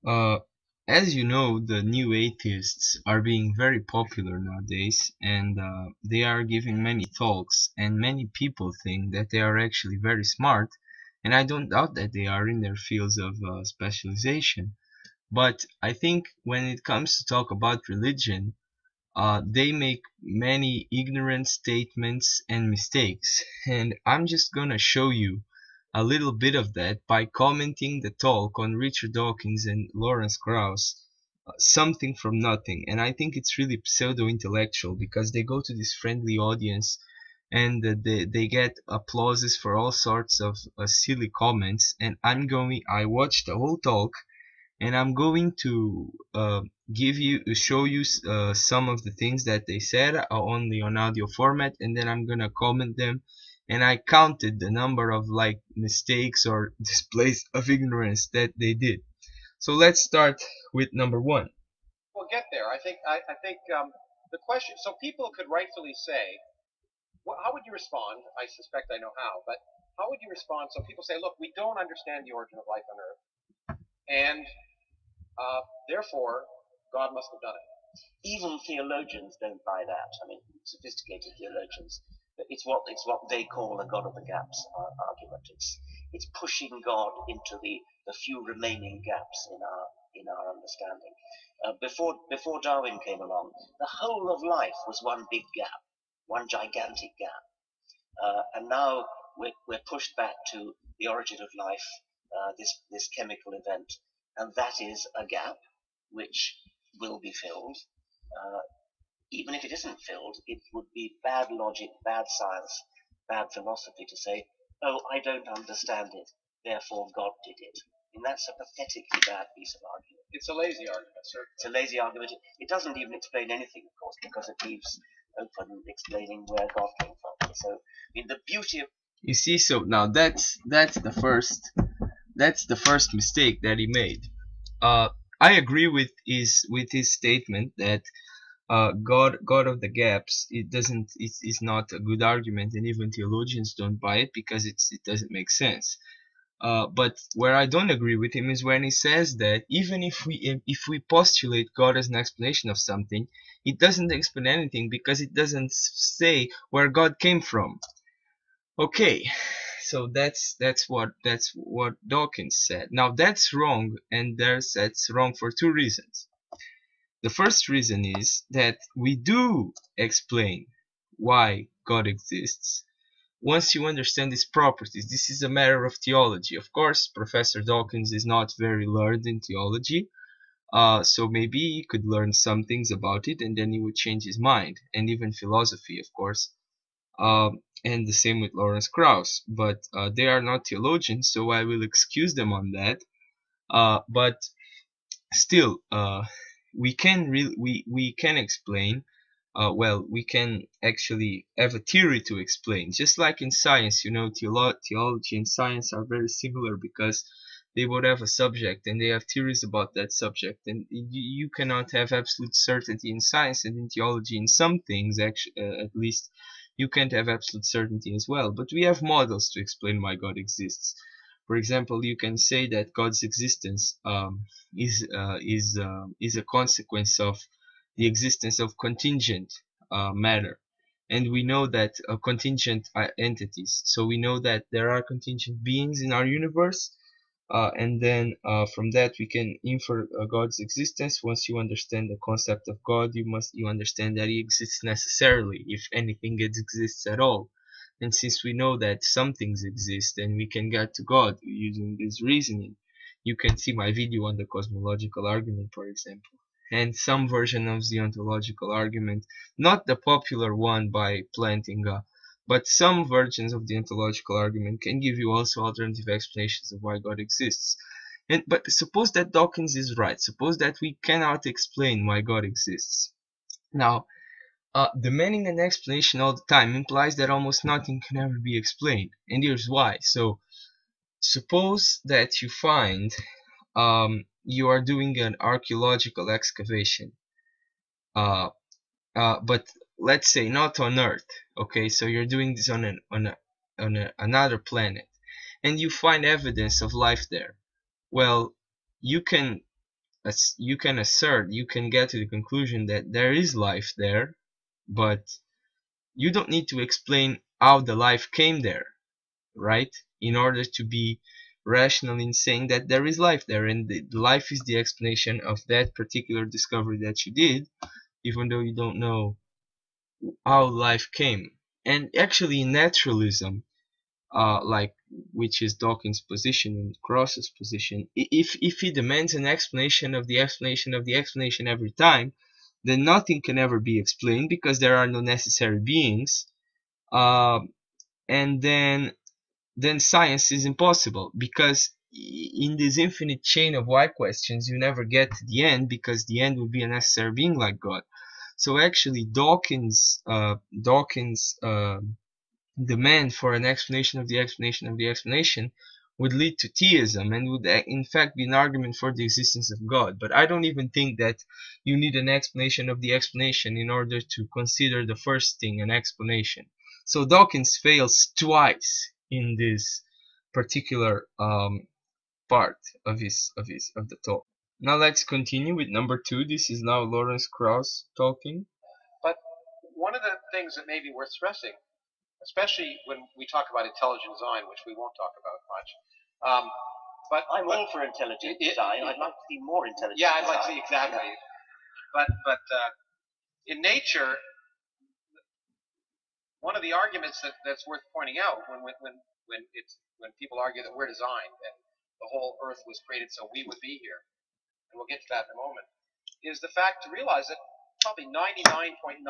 Uh, as you know, the new atheists are being very popular nowadays, and they are giving many talks, and many people think that they are actually very smart, and I don't doubt that they are in their fields of specialization. But I think when it comes to talk about religion, they make many ignorant statements and mistakes, and I'm just gonna show you a little bit of that by commenting the talk on Richard Dawkins and Lawrence Krauss, something from nothing. And I think it's really pseudo-intellectual because they go to this friendly audience and they get applauses for all sorts of silly comments. And I watched the whole talk, and I'm going to show you some of the things that they said only on audio format, and then I'm gonna comment them. And I counted the number of like mistakes or displays of ignorance that they did. So let's start with number one. We'll get there. I think the question. So people could rightfully say, well, how would you respond? I suspect I know how, but how would you respond? So people say, look, we don't understand the origin of life on Earth, and therefore God must have done it. Even theologians don't buy that. I mean, sophisticated theologians. It's what they call a God of the gaps argument. It's pushing God into the few remaining gaps in our understanding. Before Darwin came along, the whole of life was one big gap, one gigantic gap, and now we're pushed back to the origin of life, this chemical event, and that is a gap which will be filled. Even if it isn't filled, it would be bad logic, bad science, bad philosophy to say, oh, I don't understand it, therefore God did it. And that's a pathetically bad piece of argument. It's a lazy argument, sir. It's a lazy argument. It doesn't even explain anything, of course, because it leaves open explaining where God came from. So, I mean, the beauty of... You see, so now that's the first mistake that he made. I agree with his statement that God of the gaps, it's not a good argument, and even theologians don't buy it because it doesn't make sense. But where I don't agree with him is when he says that even if we postulate God as an explanation of something, it doesn't explain anything because it doesn't say where God came from. Okay, so that's what Dawkins said. Now that's wrong, and that's wrong for two reasons. The first reason is that we do explain why God exists once you understand his properties. This is a matter of theology. Of course, Professor Dawkins is not very learned in theology, so maybe he could learn some things about it and then he would change his mind, and even philosophy, of course. And the same with Lawrence Krauss, but they are not theologians, so I will excuse them on that. But still, we can explain. Well, we can actually have a theory to explain, just like in science. You know, theology and science are very similar because they both have a subject and they have theories about that subject. And you cannot have absolute certainty in science, and in theology, in some things, actually, at least, you can't have absolute certainty as well. But we have models to explain why God exists. For example, you can say that God's existence is a consequence of the existence of contingent matter, and we know that contingent entities. So we know that there are contingent beings in our universe, and then from that we can infer God's existence. Once you understand the concept of God, you understand that he exists necessarily, if anything exists at all. And since we know that some things exist and we can get to God using this reasoning, you can see my video on the cosmological argument, for example, and some version of the ontological argument, not the popular one by Plantinga, but some versions of the ontological argument can give you also alternative explanations of why God exists. But suppose that Dawkins is right. Suppose that we cannot explain why God exists. Now, demanding an explanation all the time implies that almost nothing can ever be explained, and here's why. So, suppose that you find you are doing an archaeological excavation, but let's say not on Earth. Okay, so you're doing this on another planet, and you find evidence of life there. Well, you can you can assert, you can get to the conclusion that there is life there, but you don't need to explain how the life came there, right? In order to be rational in saying that there is life there, and the life is the explanation of that particular discovery that you did, even though you don't know how life came. And actually, in naturalism, like, which is Dawkins' position and Cross's position, if he demands an explanation of the explanation of the explanation every time, then nothing can ever be explained because there are no necessary beings, uh, and then science is impossible, because in this infinite chain of why questions you never get to the end, because the end would be a necessary being like God. So actually, Dawkins' demand for an explanation of the explanation of the explanation would lead to theism, and would in fact be an argument for the existence of God. But I don't even think that you need an explanation of the explanation in order to consider the first thing an explanation. So Dawkins fails twice in this particular part of the talk. Now let's continue with number 2. This is now Lawrence Krauss talking. But one of the things that may be worth stressing, especially when we talk about intelligent design, which we won't talk about much. But I'm all for intelligent design. I'd like to see more intelligent yeah, design. I'd like to see exactly. But in nature, one of the arguments that's worth pointing out when people argue that we're designed and the whole Earth was created so we would be here, and we'll get to that in a moment, is the fact to realize that probably 99.999%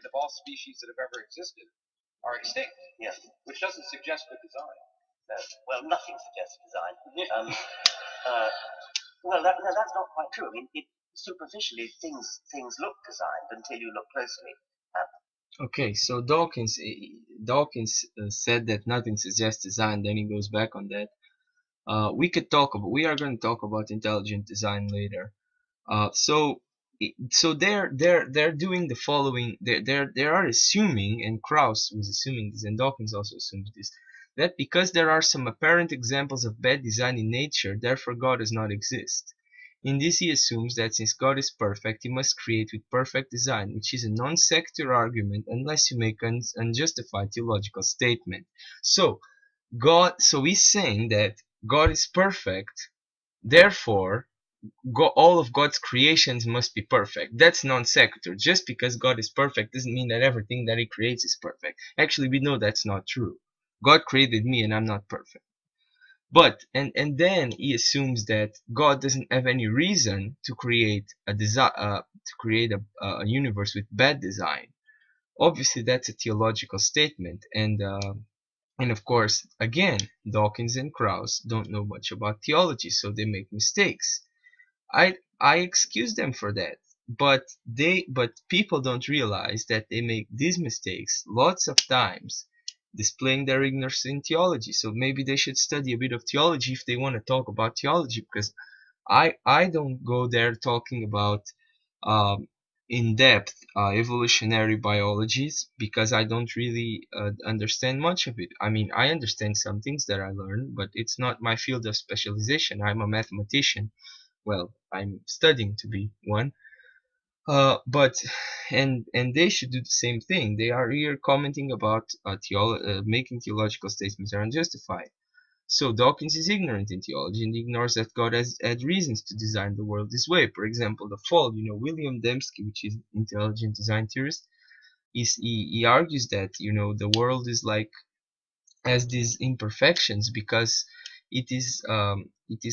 of all species that have ever existed are extinct. Yes. Which doesn't suggest good design. No. Well, nothing suggests design. Well, that's not quite true. I mean, superficially, things look designed until you look closely at them. Okay, so Dawkins said that nothing suggests design. Then he goes back on that. We are going to talk about intelligent design later. So they're doing the following. They are assuming, and Krauss was assuming this, and Dawkins also assumes this, that because there are some apparent examples of bad design in nature, therefore God does not exist. In this he assumes that since God is perfect, he must create with perfect design, which is a non sequitur argument unless you make an unjustified theological statement. So he's saying that God is perfect, therefore all of God's creations must be perfect. That's non sequitur. Just because God is perfect doesn't mean that everything that he creates is perfect. Actually, we know that's not true. God created me and I'm not perfect. But and then he assumes that God doesn't have any reason to create a universe with bad design. Obviously, that's a theological statement, and of course, again, Dawkins and Krauss don't know much about theology, so they make mistakes. I excuse them for that, but people don't realize that they make these mistakes lots of times, displaying their ignorance in theology. So maybe they should study a bit of theology if they want to talk about theology, because I don't go there talking about in-depth evolutionary biologies, because I don't really understand much of it. I mean, I understand some things that I learned, but it's not my field of specialization. I'm a mathematician. Well, I'm studying to be one. But they should do the same thing. They are here commenting about making theological statements are unjustified. So Dawkins is ignorant in theology and ignores that God has had reasons to design the world this way. For example, the fall. William Dembski, which is intelligent design theorist, he argues that the world is has these imperfections because it is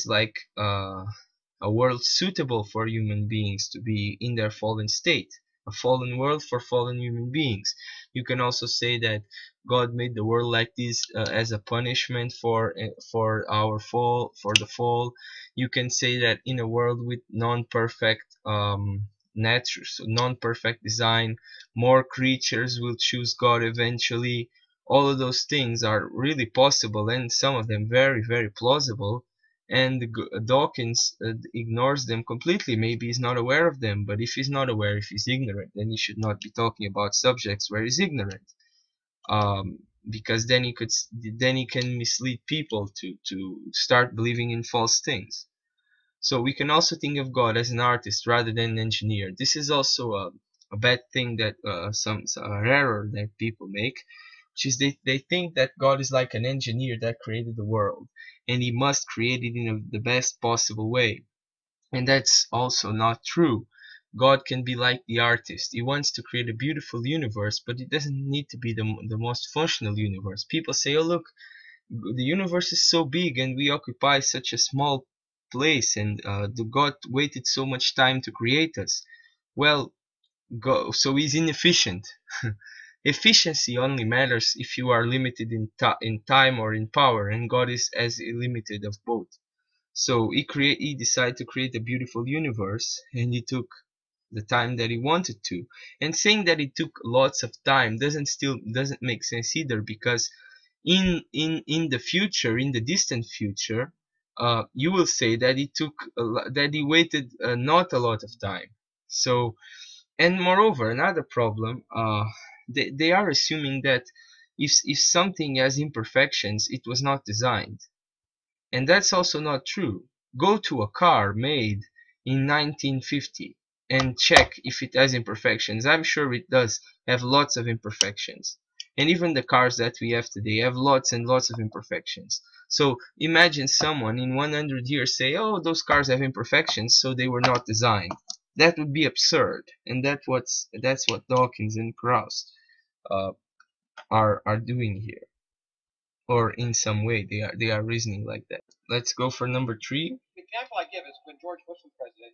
like a world suitable for human beings to be in their fallen state, a fallen world for fallen human beings. You can also say that God made the world like this as a punishment for our fall, for the fall. You can say that in a world with non-perfect nature, so non-perfect design, more creatures will choose God eventually. All of those things are really possible, and some of them very, very plausible. And Dawkins ignores them completely. Maybe he's not aware of them, but if he's not aware, if he's ignorant, then he should not be talking about subjects where he's ignorant, because then he can mislead people to start believing in false things. So we can also think of God as an artist rather than an engineer. This is also a bad thing that some error that people make, which is they think that God is like an engineer that created the world, and he must create it in the best possible way. And that's also not true. God can be like the artist. He wants to create a beautiful universe, but it doesn't need to be the most functional universe. People say, oh look, the universe is so big and we occupy such a small place, and the God waited so much time to create us. Well, so he's inefficient. Efficiency only matters if you are limited in time or in power, and God is as limited of both. So he decided to create a beautiful universe, and he took the time that he wanted to. And saying that it took lots of time doesn't make sense either, because in the future, in the distant future, you will say that that he waited not a lot of time. So, and moreover, another problem, they are assuming that if something has imperfections, it was not designed. And that's also not true. Go to a car made in 1950 and check if it has imperfections. I'm sure it does have lots of imperfections. And even the cars that we have today have lots and lots of imperfections. So imagine someone in 100 years say, oh, those cars have imperfections, so they were not designed. That would be absurd. And that's what Dawkins and Krauss are doing here. Or in some way they are reasoning like that. Let's go for number 3. The example I give is when George Bush was president,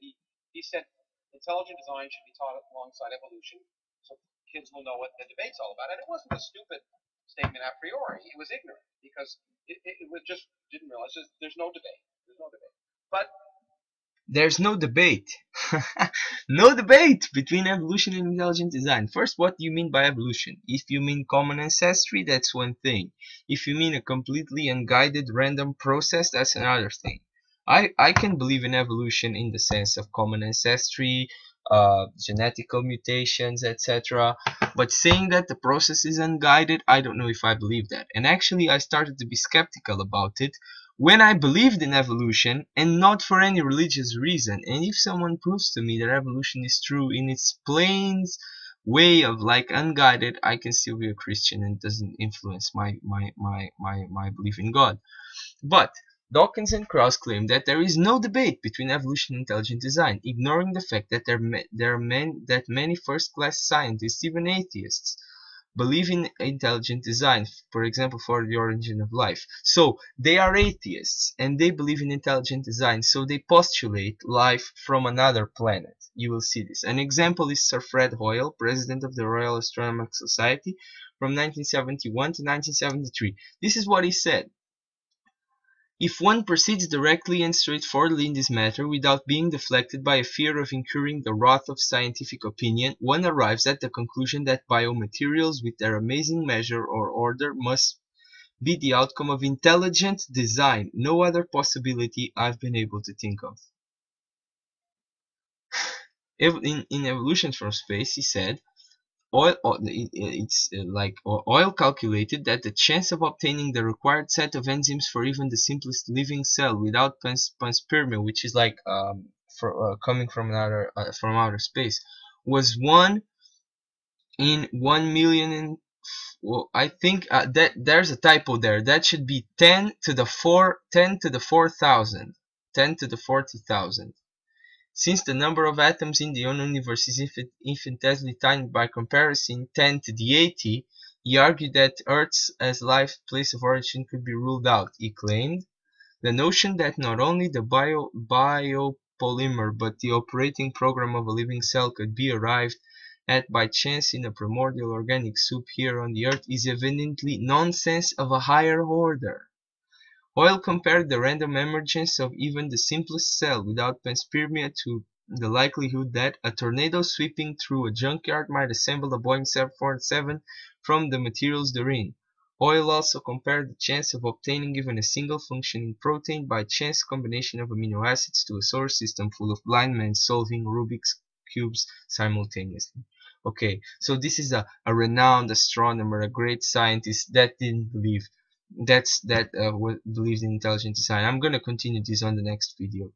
he said intelligent design should be taught alongside evolution so kids will know what the debate's all about. And it wasn't a stupid statement a priori. It was ignorant because it was just didn't realize there's no debate. There's no debate. But there's no debate. No debate between evolution and intelligent design. First, what do you mean by evolution? If you mean common ancestry, that's one thing. If you mean a completely unguided random process, that's another thing. I can believe in evolution in the sense of common ancestry, genetical mutations, etc. But saying that the process is unguided, I don't know if I believe that. And actually, I started to be skeptical about it when I believed in evolution, and not for any religious reason. And if someone proves to me that evolution is true in its plain way of like unguided, I can still be a Christian and it doesn't influence my belief in God. But Dawkins and Krauss claim that there is no debate between evolution and intelligent design, ignoring the fact that that many first-class scientists, even atheists, believe in intelligent design, for example, for the origin of life. So they are atheists and they believe in intelligent design, so they postulate life from another planet. You will see this. An example is Sir Fred Hoyle, president of the Royal Astronomical Society from 1971 to 1973. This is what he said. If one proceeds directly and straightforwardly in this matter, without being deflected by a fear of incurring the wrath of scientific opinion, one arrives at the conclusion that biomaterials with their amazing measure or order must be the outcome of intelligent design. No other possibility I've been able to think of. In Evolution from Space, he said, Oil calculated that the chance of obtaining the required set of enzymes for even the simplest living cell without panspermia, which is like coming from outer space, was 1 in 1 million. And well, I think that there's a typo there. That should be 10 to the 4,000, 10 to the 40,000. Since the number of atoms in the universe is infinitesimally tiny by comparison, 10 to the 80, he argued that Earth's as life's place of origin could be ruled out. He claimed the notion that not only the biopolymer but the operating program of a living cell could be arrived at by chance in a primordial organic soup here on the Earth is evidently nonsense of a higher order. Hoyle compared the random emergence of even the simplest cell without panspermia to the likelihood that a tornado sweeping through a junkyard might assemble a Boeing 747 from the materials therein. Hoyle also compared the chance of obtaining even a single functioning protein by chance combination of amino acids to a solar system full of blind men solving Rubik's cubes simultaneously. Okay, so this is a renowned astronomer, a great scientist that didn't believe believes in intelligent design. I'm gonna continue this on the next video.